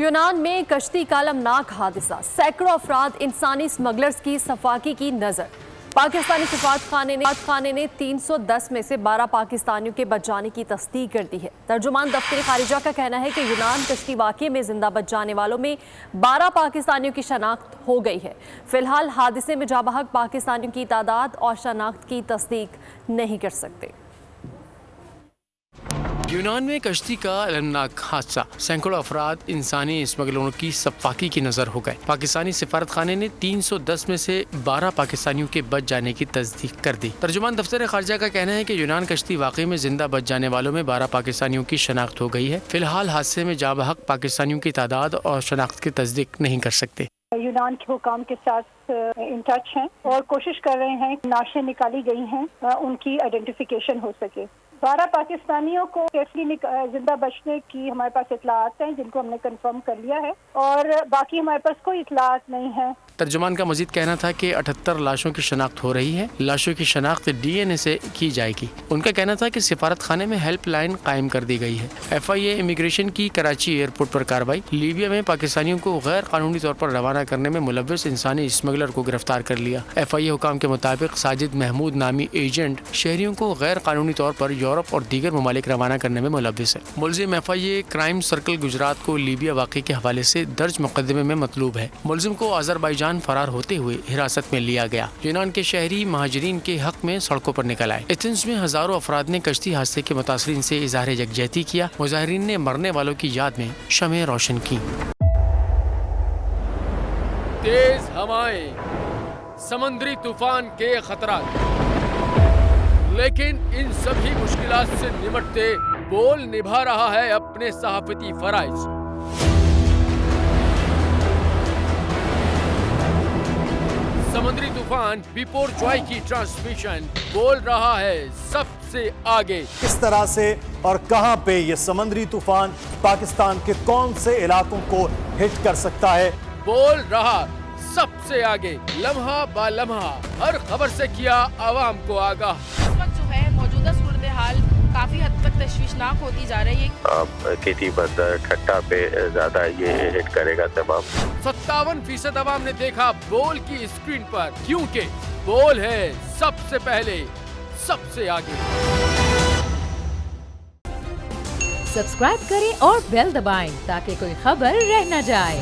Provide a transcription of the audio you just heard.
यूनान में कश्ती का अलमनाक हादसा, सैकड़ों अफराद इंसानी स्मगलर्स की सफाकी की नजर। पाकिस्तानी सफारत खाने ने 310 में से 12 पाकिस्तानियों के बच जाने की तस्दीक कर दी है। तर्जुमान दफ्तर खारिजा का कहना है कि यूनान कश्ती वाक़े में जिंदा बच जाने वालों में 12 पाकिस्तानियों की शनाख्त हो गई है। फिलहाल हादसे में जाबहक पाकिस्तानियों की तादाद और शनाख्त की तस्दीक नहीं कर सकते। यूनान में कश्ती का अलमनाक हादसा, सैकड़ों अफराद इंसानी स्मगलरों की सफाकी की नजर हो गए। पाकिस्तानी सिफारत खाने ने 310 में से 12 पाकिस्तानियों के बच जाने की तस्दीक कर दी। तर्जुमान दफ्तर खारिजा का कहना है कि यूनान कश्ती वाक़े में जिंदा बच जाने वालों में 12 पाकिस्तानियों की शनाख्त हो गई है। फिलहाल हादसे में जाबहक पाकिस्तानियों की तादाद और शनाख्त की तस्दीक नहीं कर सकते। यूनान के हुकाम के साथ इन टच हैं और कोशिश कर रहे हैं लाशें निकाली गई हैं, उनकी आइडेंटिफिकेशन हो सके। 12 पाकिस्तानियों को सेफली जिंदा बचने की हमारे पास इतलात हैं, जिनको हमने कंफर्म कर लिया है, और बाकी हमारे पास कोई इतलात नहीं है। तर्जुमान का मजीद कहना था कि 78 लाशों की शनाख्त हो रही है। लाशों की शनाख्त DNA से की जाएगी। उनका कहना था कि सिफारत खाने में हेल्प लाइन कायम कर दी गई है। FIA इमिग्रेशन की कराची एयरपोर्ट पर कार्रवाई। लीबिया में पाकिस्तानियों को गैर कानूनी तौर पर रवाना करने में मुलव्वस इंसानी स्मगलर को गिरफ्तार कर लिया। FIA हुकाम के मुताबिक साजिद महमूद नामी एजेंट शहरियों को गैर कानूनी तौर पर यूरोप और दीगर ममालिक रवाना करने में मुलव्वस है। मुलजिम FIA क्राइम सर्कल गुजरात को लीबिया वाक़े के हवाले से दर्ज मुकदमे में मतलूब है। मुलजिम को अजरबैजान फरार होते हुए हिरासत में लिया गया। यूनान के शहरी महाजरीन के हक में सड़कों पर निकल आए। एथेंस में हजारों अफराद ने कश्ती हादसे के मुतासरीन से इजहार यकजहती किया। मुजाहिरीन ने मरने वालों की याद में शमें रोशन की। तेज हवाएं, समुद्री तूफान के खतरात, लेकिन इन सभी मुश्किलात से निपटते बोल निभा रहा है अपने सहाफती फराइज। समुद्री तूफान बिपोरजॉय की ट्रांसमिशन बोल रहा है सबसे आगे। किस तरह से और कहां पे ये समुद्री तूफान पाकिस्तान के कौन से इलाकों को हिट कर सकता है, बोल रहा सबसे आगे। लम्हा बा लम्हा हर खबर से किया आवाम को आगाह। इस वक्त जो है मौजूदा सूरत हाल काफी हद तक तशवीशनाक होती जा रही है। खेती बंदर ठट्टा पे ज्यादा ये हिट करेगा तमाम। 57% आवाम ने देखा बोल की स्क्रीन पर, क्योंकि बोल है सबसे पहले सबसे आगे। सब्सक्राइब करें और बेल दबाएं ताकि कोई खबर रह न जाए।